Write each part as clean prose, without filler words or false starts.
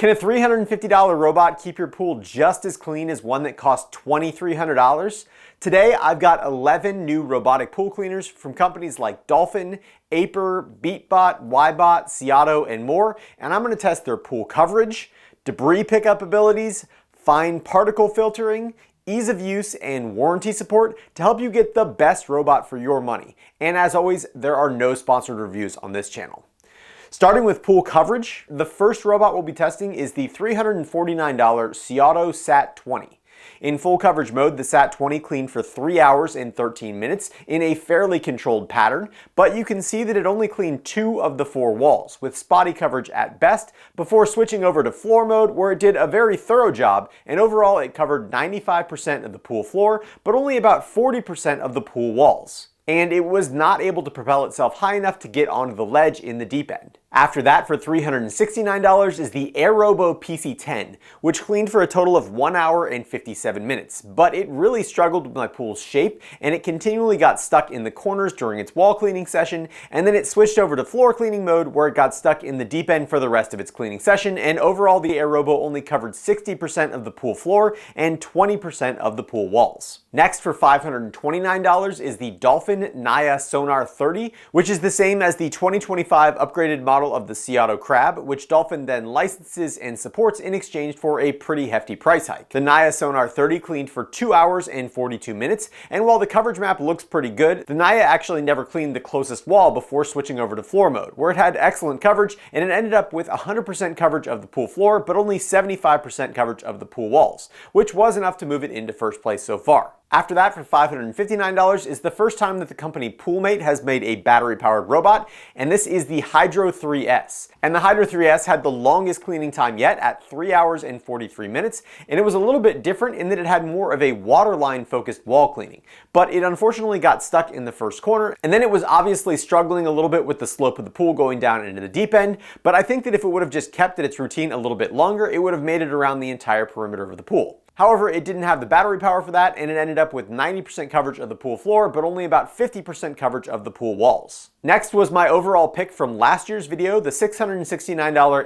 Can a $350 robot keep your pool just as clean as one that costs $2,300? Today, I've got 11 new robotic pool cleaners from companies like Dolphin, Aiper, Beatbot, Wybot, Seauto, and more, and I'm going to test their pool coverage, debris pickup abilities, fine particle filtering, ease of use, and warranty support to help you get the best robot for your money. And as always, there are no sponsored reviews on this channel. Starting with pool coverage, the first robot we'll be testing is the $349 Seauto Sat20. In full coverage mode, the Sat20 cleaned for 3 hours and 13 minutes in a fairly controlled pattern, but you can see that it only cleaned 2 of the 4 walls, with spotty coverage at best, before switching over to floor mode where it did a very thorough job, and overall it covered 95% of the pool floor, but only about 40% of the pool walls. And it was not able to propel itself high enough to get onto the ledge in the deep end. After that, for $369 is the Aerobo PC10, which cleaned for a total of 1 hour and 57 minutes, but it really struggled with my pool's shape, and it continually got stuck in the corners during its wall cleaning session, and then it switched over to floor cleaning mode where it got stuck in the deep end for the rest of its cleaning session, and overall the Aerobo only covered 60% of the pool floor and 20% of the pool walls. Next, for $529 is the Dolphin Naya Sonar 30, which is the same as the 2025 upgraded model of the Seauto Crab, which Dolphin then licenses and supports in exchange for a pretty hefty price hike. The Naya Sonar 30 cleaned for 2 hours and 42 minutes, and while the coverage map looks pretty good, the Naya actually never cleaned the closest wall before switching over to floor mode, where it had excellent coverage, and it ended up with 100% coverage of the pool floor, but only 75% coverage of the pool walls, which was enough to move it into first place so far. After that, for $559 is the first time that the company Poolmate has made a battery-powered robot, and this is the Hydro 3S. And the Hydro 3S had the longest cleaning time yet at 3 hours and 43 minutes, and it was a little bit different in that it had more of a waterline-focused wall cleaning. But it unfortunately got stuck in the first corner, and then it was obviously struggling a little bit with the slope of the pool going down into the deep end, but I think that if it would have just kept at its routine a little bit longer, it would have made it around the entire perimeter of the pool. However, it didn't have the battery power for that, and it ended up with 90% coverage of the pool floor, but only about 50% coverage of the pool walls. Next was my overall pick from last year's video, the $669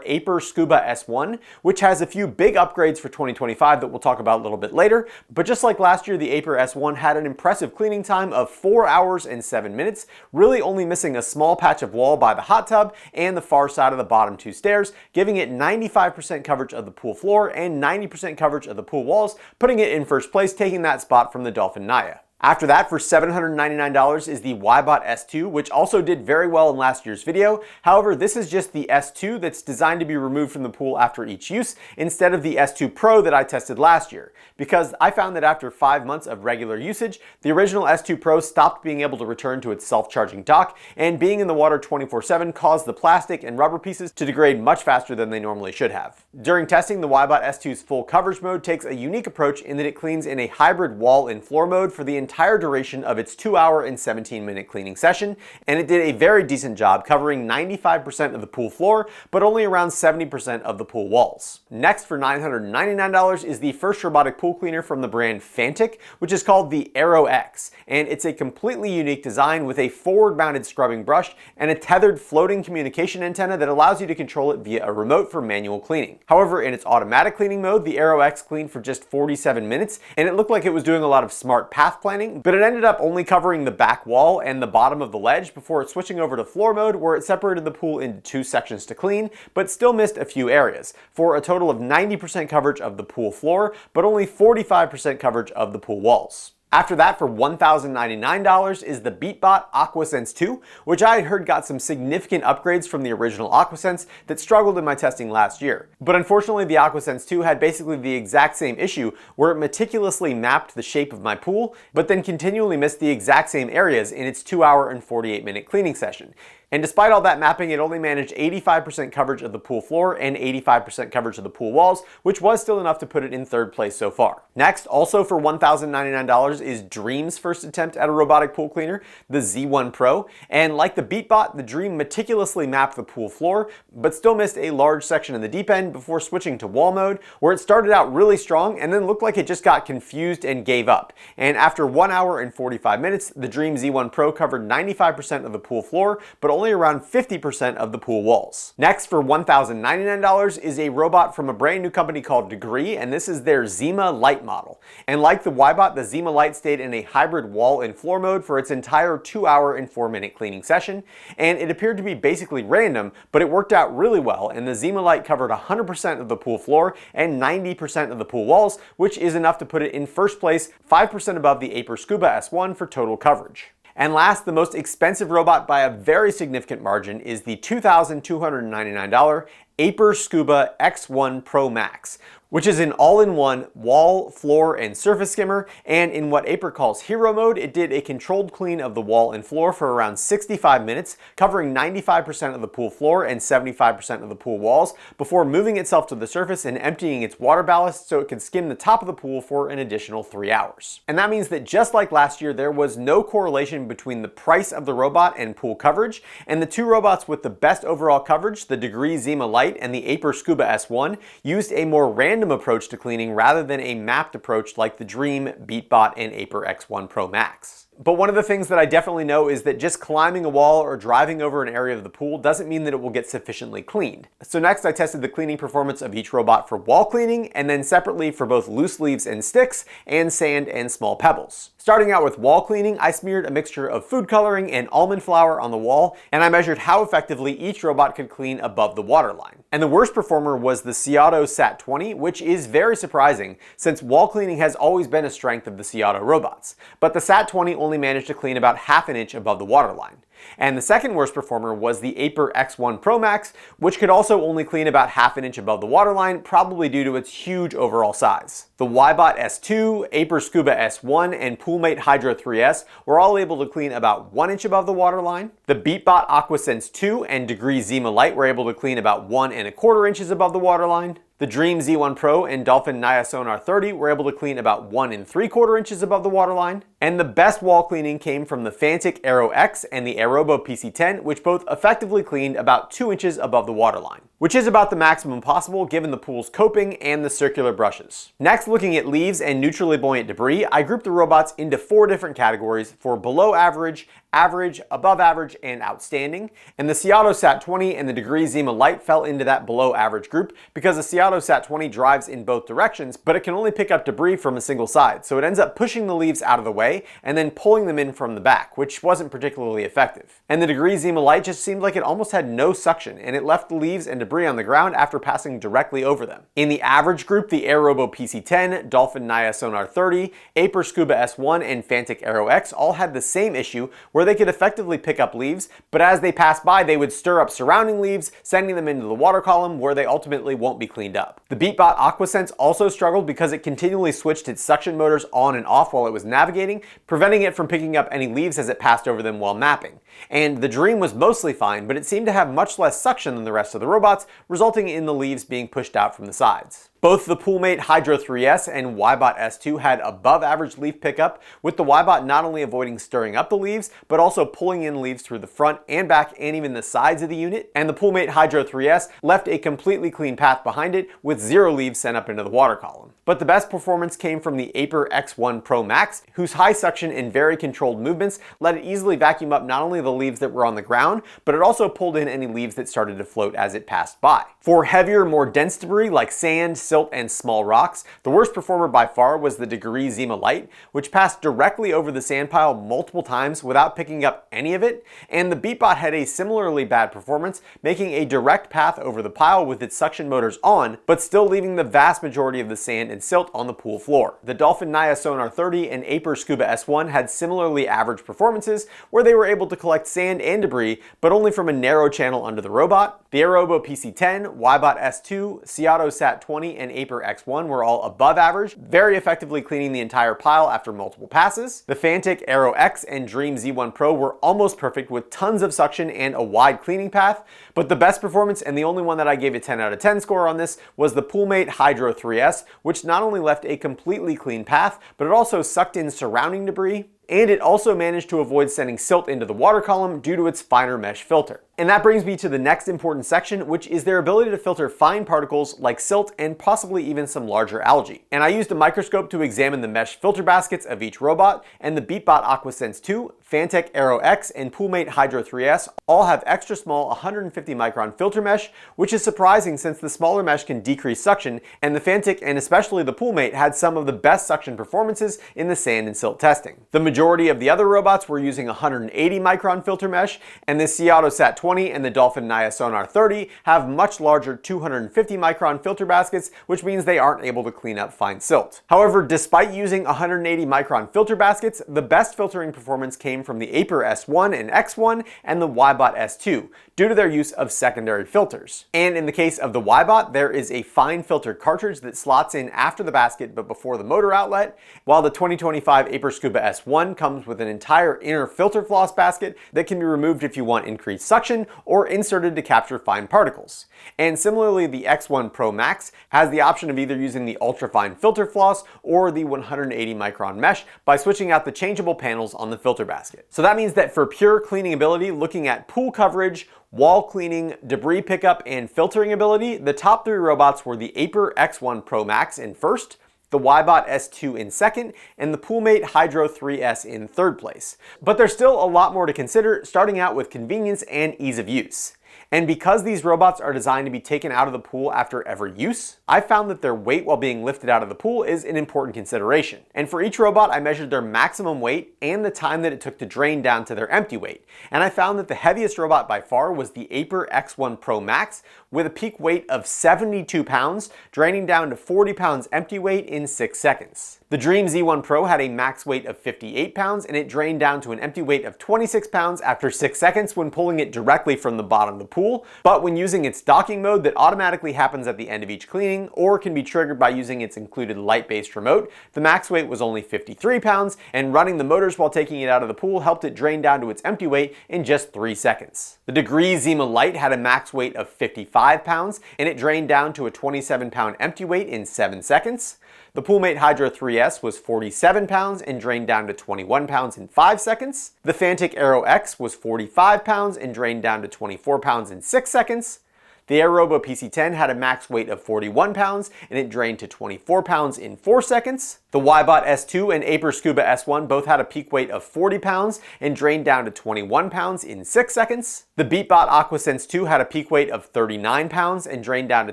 Aiper Scuba S1, which has a few big upgrades for 2025 that we'll talk about a little bit later. But just like last year, the Aiper S1 had an impressive cleaning time of 4 hours and 7 minutes, really only missing a small patch of wall by the hot tub and the far side of the bottom 2 stairs, giving it 95% coverage of the pool floor and 90% coverage of the pool wall, putting it in first place, taking that spot from the Dolphin Naya. After that, for $799 is the Wybot S2, which also did very well in last year's video. However, this is just the S2 that's designed to be removed from the pool after each use, instead of the S2 Pro that I tested last year. Because I found that after 5 months of regular usage, the original S2 Pro stopped being able to return to its self-charging dock, and being in the water 24/7 caused the plastic and rubber pieces to degrade much faster than they normally should have. During testing, the Wybot S2's full coverage mode takes a unique approach in that it cleans in a hybrid wall and floor mode for the entire duration of its 2 hour and 17-minute cleaning session, and it did a very decent job covering 95% of the pool floor, but only around 70% of the pool walls. Next, for $999 is the first robotic pool cleaner from the brand Fantic, which is called the Aero X, and it's a completely unique design with a forward-mounted scrubbing brush and a tethered floating communication antenna that allows you to control it via a remote for manual cleaning. However, in its automatic cleaning mode, the Aero X cleaned for just 47 minutes, and it looked like it was doing a lot of smart path planning, but it ended up only covering the back wall and the bottom of the ledge before switching over to floor mode, where it separated the pool into 2 sections to clean, but still missed a few areas, for a total of 90% coverage of the pool floor, but only 45% coverage of the pool walls. After that, for $1,099 is the Beatbot AquaSense 2, which I had heard got some significant upgrades from the original AquaSense that struggled in my testing last year. But unfortunately, the AquaSense 2 had basically the exact same issue, where it meticulously mapped the shape of my pool, but then continually missed the exact same areas in its 2 hour and 48-minute cleaning session. And despite all that mapping, it only managed 85% coverage of the pool floor and 85% coverage of the pool walls, which was still enough to put it in third place so far. Next, also for $1,099 is Dream's first attempt at a robotic pool cleaner, the Z1 Pro. And like the Beatbot, the Dream meticulously mapped the pool floor, but still missed a large section in the deep end before switching to wall mode, where it started out really strong and then looked like it just got confused and gave up. And after 1 hour and 45 minutes, the Dream Z1 Pro covered 95% of the pool floor, but only around 50% of the pool walls. Next, for $1,099 is a robot from a brand new company called Degree, and this is their Zima Lite model. And like the Wybot, the Zima Lite stayed in a hybrid wall and floor mode for its entire 2-hour and 4-minute cleaning session, and it appeared to be basically random, but it worked out really well, and the Zima Lite covered 100% of the pool floor and 90% of the pool walls, which is enough to put it in first place, 5% above the Aiper Scuba S1 for total coverage. And last, the most expensive robot by a very significant margin is the $2,299 Aiper Scuba X1 Pro Max, which is an all-in-one wall, floor, and surface skimmer, and in what Aiper calls hero mode, it did a controlled clean of the wall and floor for around 65 minutes, covering 95% of the pool floor and 75% of the pool walls, before moving itself to the surface and emptying its water ballast so it could skim the top of the pool for an additional 3 hours. And that means that just like last year, there was no correlation between the price of the robot and pool coverage, and the two robots with the best overall coverage, the Degree Zima Lite and the Aiper Scuba S1, used a more random approach to cleaning rather than a mapped approach like the Dream, Beatbot, and Aiper X1 Pro Max. But one of the things that I definitely know is that just climbing a wall or driving over an area of the pool doesn't mean that it will get sufficiently cleaned. So next I tested the cleaning performance of each robot for wall cleaning, and then separately for both loose leaves and sticks, and sand and small pebbles. Starting out with wall cleaning, I smeared a mixture of food coloring and almond flour on the wall, and I measured how effectively each robot could clean above the waterline. And the worst performer was the Seauto Sat20, which is very surprising since wall cleaning has always been a strength of the Seauto robots. But the Sat20 only managed to clean about half an inch above the waterline. And the second worst performer was the Aiper X1 Pro Max, which could also only clean about half an inch above the waterline, probably due to its huge overall size. The Wybot S2, Aiper Scuba S1, and Poolmate Hydro 3S were all able to clean about 1 inch above the waterline. The Beatbot AquaSense 2 and Degree Zima Lite were able to clean about 1 1/4 inches above the waterline. The Dream Z1 Pro and Dolphin Sonar 30 were able to clean about 1 3/4 inches above the waterline. And the best wall cleaning came from the Fantic Aero X and the Aerobo PC10, which both effectively cleaned about 2 inches above the waterline, which is about the maximum possible given the pool's coping and the circular brushes. Next, looking at leaves and neutrally buoyant debris, I grouped the robots into 4 different categories for below average, average, above average, and outstanding. And the Seauto Sat20 and the Degree Zima Lite fell into that below average group because the Seauto Sat20 drives in both directions, but it can only pick up debris from a single side, so it ends up pushing the leaves out of the way and then pulling them in from the back, which wasn't particularly effective. And the Degree Zima Lite just seemed like it almost had no suction, and it left the leaves and debris on the ground after passing directly over them. In the average group, the Aerobo PC10, Dolphin Sonar 30, Aiper Scuba S1, and Fantic Aero X all had the same issue where they could effectively pick up leaves, but as they passed by, they would stir up surrounding leaves, sending them into the water column where they ultimately won't be cleaned up. The Beatbot AquaSense also struggled because it continually switched its suction motors on and off while it was navigating, preventing it from picking up any leaves as it passed over them while mapping. And the Dream was mostly fine, but it seemed to have much less suction than the rest of the robots, resulting in the leaves being pushed out from the sides. Both the Poolmate Hydro 3S and Wybot S2 had above average leaf pickup, with the Wybot not only avoiding stirring up the leaves, but also pulling in leaves through the front and back and even the sides of the unit. And the Poolmate Hydro 3S left a completely clean path behind it with 0 leaves sent up into the water column. But the best performance came from the Aiper X1 Pro Max, whose high suction and very controlled movements let it easily vacuum up not only the leaves that were on the ground, but it also pulled in any leaves that started to float as it passed by. For heavier, more dense debris like sand, silt, and small rocks, the worst performer by far was the Degree Zima Lite, which passed directly over the sand pile multiple times without picking up any of it, and the Beatbot had a similarly bad performance, making a direct path over the pile with its suction motors on, but still leaving the vast majority of the sand and silt on the pool floor. The Dolphin Sonar 30 and Aiper Scuba S1 had similarly average performances, where they were able to collect sand and debris, but only from a narrow channel under the robot. The Aerobo PC10, Wybot S2, Seauto Sat20, and Aiper X1 were all above average, very effectively cleaning the entire pile after multiple passes. The Fantic Aero X and Dream Z1 Pro were almost perfect with tons of suction and a wide cleaning path, but the best performance, and the only one that I gave a 10 out of 10 score on this, was the Poolmate Hydro 3S, which not only left a completely clean path, but it also sucked in surrounding debris, and it also managed to avoid sending silt into the water column due to its finer mesh filter. And that brings me to the next important section, which is their ability to filter fine particles like silt and possibly even some larger algae. And I used a microscope to examine the mesh filter baskets of each robot, and the Beatbot AquaSense 2, Fantech Aero X, and Poolmate Hydro 3S all have extra small 150 micron filter mesh, which is surprising since the smaller mesh can decrease suction, and the Fantech and especially the Poolmate had some of the best suction performances in the sand and silt testing. The majority of the other robots were using 180 micron filter mesh, and the Seauto Sat20 and the Dolphin Sonar 30 have much larger 250 micron filter baskets, which means they aren't able to clean up fine silt. However, despite using 180 micron filter baskets, the best filtering performance came from the Aiper S1 and X1 and the Wybot S2 due to their use of secondary filters. And in the case of the Wybot, there is a fine filter cartridge that slots in after the basket but before the motor outlet, while the 2025 Aiper Scuba S1 comes with an entire inner filter floss basket that can be removed if you want increased suction or inserted to capture fine particles. And similarly, the X1 Pro Max has the option of either using the ultrafine filter floss or the 180 micron mesh by switching out the changeable panels on the filter basket. So that means that for pure cleaning ability, looking at pool coverage, wall cleaning, debris pickup, and filtering ability, the top three robots were the Aiper X1 Pro Max in first, the Wybot S2 in second, and the Poolmate Hydro 3S in third place. But there's still a lot more to consider, starting out with convenience and ease of use. And because these robots are designed to be taken out of the pool after every use, I found that their weight while being lifted out of the pool is an important consideration. And for each robot, I measured their maximum weight and the time that it took to drain down to their empty weight. And I found that the heaviest robot by far was the Aiper X1 Pro Max with a peak weight of 72 pounds, draining down to 40 pounds empty weight in 6 seconds. The Dream Z1 Pro had a max weight of 58 pounds and it drained down to an empty weight of 26 pounds after 6 seconds when pulling it directly from the bottom of the pool, but when using its docking mode that automatically happens at the end of each cleaning or can be triggered by using its included light-based remote, the max weight was only 53 pounds, and running the motors while taking it out of the pool helped it drain down to its empty weight in just 3 seconds. The Degree Zima Light had a max weight of 55 pounds and it drained down to a 27 pound empty weight in 7 seconds. The Poolmate Hydro 3S was 47 pounds and drained down to 21 pounds in 5 seconds. The Fantech Aero X was 45 pounds and drained down to 24 pounds in 6 seconds. The Aerobo PC10 had a max weight of 41 pounds and it drained to 24 pounds in 4 seconds. The Wybot S2 and Aiper Scuba S1 both had a peak weight of 40 pounds and drained down to 21 pounds in 6 seconds. The Beatbot AquaSense 2 had a peak weight of 39 pounds and drained down to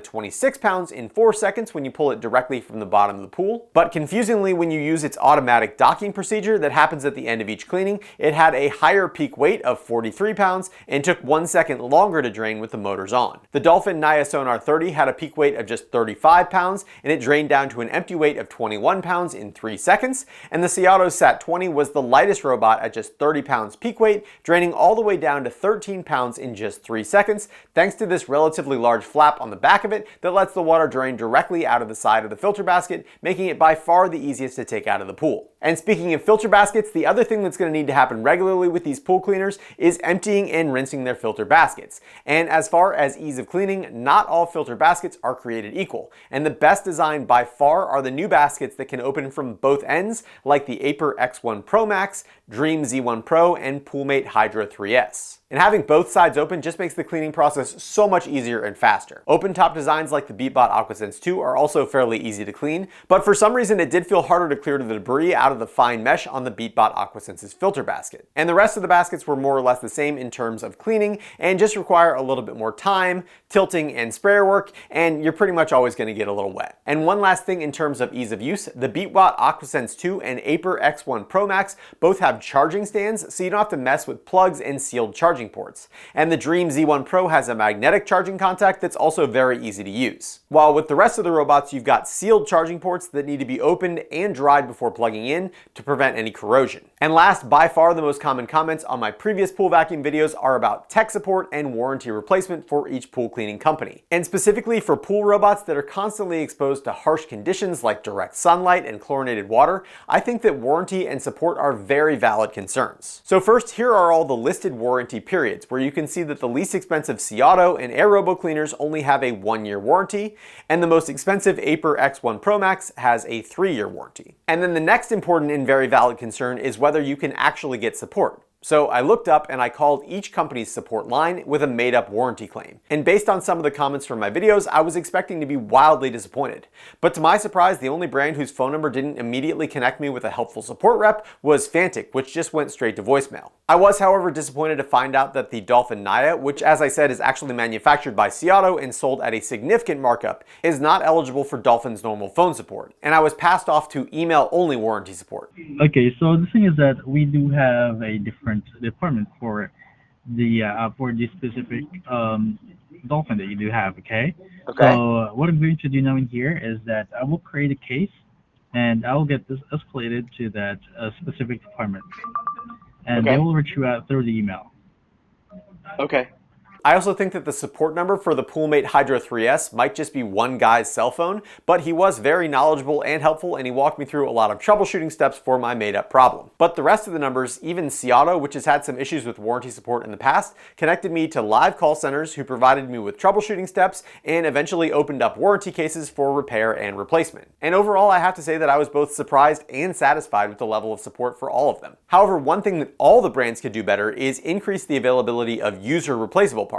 26 pounds in 4 seconds when you pull it directly from the bottom of the pool. But confusingly, when you use its automatic docking procedure that happens at the end of each cleaning, it had a higher peak weight of 43 pounds and took 1 second longer to drain with the motors on. The Dolphin Sonar 30 had a peak weight of just 35 pounds and it drained down to an empty weight of 21 pounds in 3 seconds, and the Seauto Sat20 was the lightest robot at just 30 pounds peak weight, draining all the way down to 13 pounds in just 3 seconds, thanks to this relatively large flap on the back of it that lets the water drain directly out of the side of the filter basket, making it by far the easiest to take out of the pool. And speaking of filter baskets, the other thing that's going to need to happen regularly with these pool cleaners is emptying and rinsing their filter baskets. And as far as ease of cleaning, not all filter baskets are created equal, and the best designed by far are the new baskets that can open from both ends, like the Aiper X1 Pro Max, Dream Z1 Pro, and Poolmate Hydro 3S. And having both sides open just makes the cleaning process so much easier and faster. Open top designs like the Beatbot AquaSense 2 are also fairly easy to clean, but for some reason it did feel harder to clear the debris out of the fine mesh on the Beatbot AquaSense's filter basket. And the rest of the baskets were more or less the same in terms of cleaning and just require a little bit more time, tilting, and sprayer work, and you're pretty much always going to get a little wet. And one last thing in terms of ease of use, the Beatbot AquaSense 2 and Aiper X1 Pro Max both have charging stands, so you don't have to mess with plugs and sealed charging ports. And the Dream Z1 Pro has a magnetic charging contact that's also very easy to use. While with the rest of the robots, you've got sealed charging ports that need to be opened and dried before plugging in to prevent any corrosion. And last, by far the most common comments on my previous pool vacuum videos are about tech support and warranty replacement for each pool cleaning company. And specifically for pool robots that are constantly exposed to harsh conditions like direct sunlight and chlorinated water, I think that warranty and support are very valid concerns. So first, here are all the listed warranty periods, where you can see that the least expensive Seauto and Aerobo cleaners only have a 1-year warranty, and the most expensive Aiper X1 Pro Max has a 3-year warranty. And then the next important and very valid concern is whether you can actually get support. So I looked up and I called each company's support line with a made-up warranty claim. And based on some of the comments from my videos, I was expecting to be wildly disappointed. But to my surprise, the only brand whose phone number didn't immediately connect me with a helpful support rep was Fantic, which just went straight to voicemail. I was, however, disappointed to find out that the Dolphin Naya, which as I said is actually manufactured by Seauto and sold at a significant markup, is not eligible for Dolphin's normal phone support. And I was passed off to email-only warranty support. Okay, so the thing is that we do have a different department for the specific Dolphin that you do have. Okay. So what I'm going to do now in here is that I will create a case and I will get this escalated to that specific department, and they will reach you out through the email. Okay. I also think that the support number for the Poolmate Hydro 3S might just be one guy's cell phone, but he was very knowledgeable and helpful, and he walked me through a lot of troubleshooting steps for my made-up problem. But the rest of the numbers, even Seauto, which has had some issues with warranty support in the past, connected me to live call centers who provided me with troubleshooting steps and eventually opened up warranty cases for repair and replacement. And overall, I have to say that I was both surprised and satisfied with the level of support for all of them. However, one thing that all the brands could do better is increase the availability of user replaceable parts.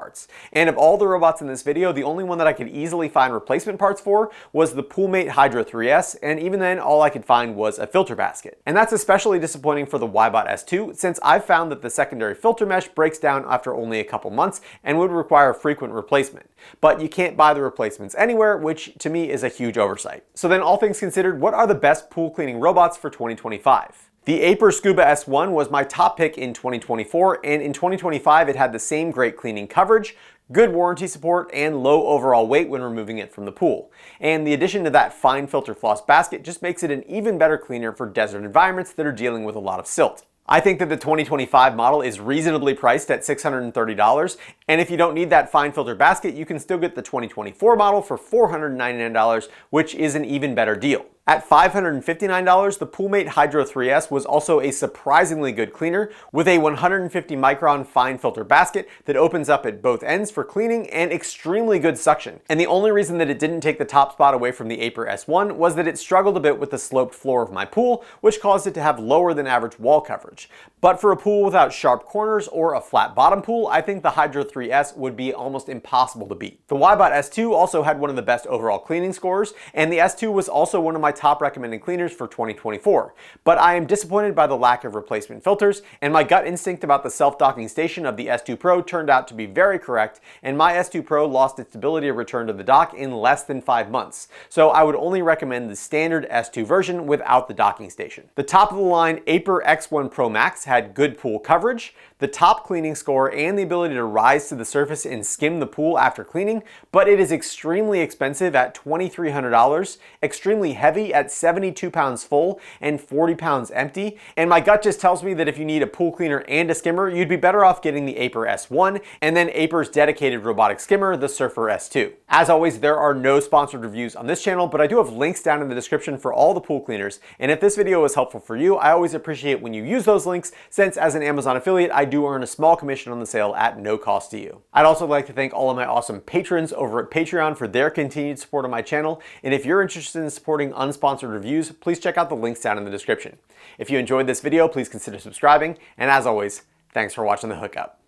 And of all the robots in this video, the only one that I could easily find replacement parts for was the Poolmate Hydro 3S, and even then all I could find was a filter basket. And that's especially disappointing for the Wybot S2, since I've found that the secondary filter mesh breaks down after only a couple months and would require frequent replacement. But you can't buy the replacements anywhere, which to me is a huge oversight. So then, all things considered, what are the best pool cleaning robots for 2025? The Aiper Scuba S1 was my top pick in 2024, and in 2025 it had the same great cleaning coverage, good warranty support, and low overall weight when removing it from the pool. And the addition to that fine filter floss basket just makes it an even better cleaner for desert environments that are dealing with a lot of silt. I think that the 2025 model is reasonably priced at $630, and if you don't need that fine filter basket, you can still get the 2024 model for $499, which is an even better deal. At $559, the Poolmate Hydro 3S was also a surprisingly good cleaner with a 150 micron fine filter basket that opens up at both ends for cleaning and extremely good suction. And the only reason that it didn't take the top spot away from the Aiper S1 was that it struggled a bit with the sloped floor of my pool, which caused it to have lower than average wall coverage. But for a pool without sharp corners or a flat bottom pool, I think the Hydro 3S would be almost impossible to beat. The Wybot S2 also had one of the best overall cleaning scores, and the S2 was also one of my top recommended cleaners for 2024. But I am disappointed by the lack of replacement filters, and my gut instinct about the self-docking station of the S2 Pro turned out to be very correct, and my S2 Pro lost its ability to return to the dock in less than 5 months. So I would only recommend the standard S2 version without the docking station. The top of the line Aiper X1 Pro Max had good pool coverage, the top cleaning score, and the ability to rise to the surface and skim the pool after cleaning, but it is extremely expensive at $2,300, extremely heavy at 72 pounds full and 40 pounds empty, and my gut just tells me that if you need a pool cleaner and a skimmer, you'd be better off getting the Aiper S1 and then Aiper's dedicated robotic skimmer, the Surfer S2. As always, there are no sponsored reviews on this channel, but I do have links down in the description for all the pool cleaners, and if this video was helpful for you, I always appreciate when you use those links, since as an Amazon affiliate, I do earn a small commission on the sale at no cost to you. I'd also like to thank all of my awesome patrons over at Patreon for their continued support of my channel, and if you're interested in supporting unsponsored reviews, please check out the links down in the description. If you enjoyed this video, please consider subscribing, and as always, thanks for watching The Hookup.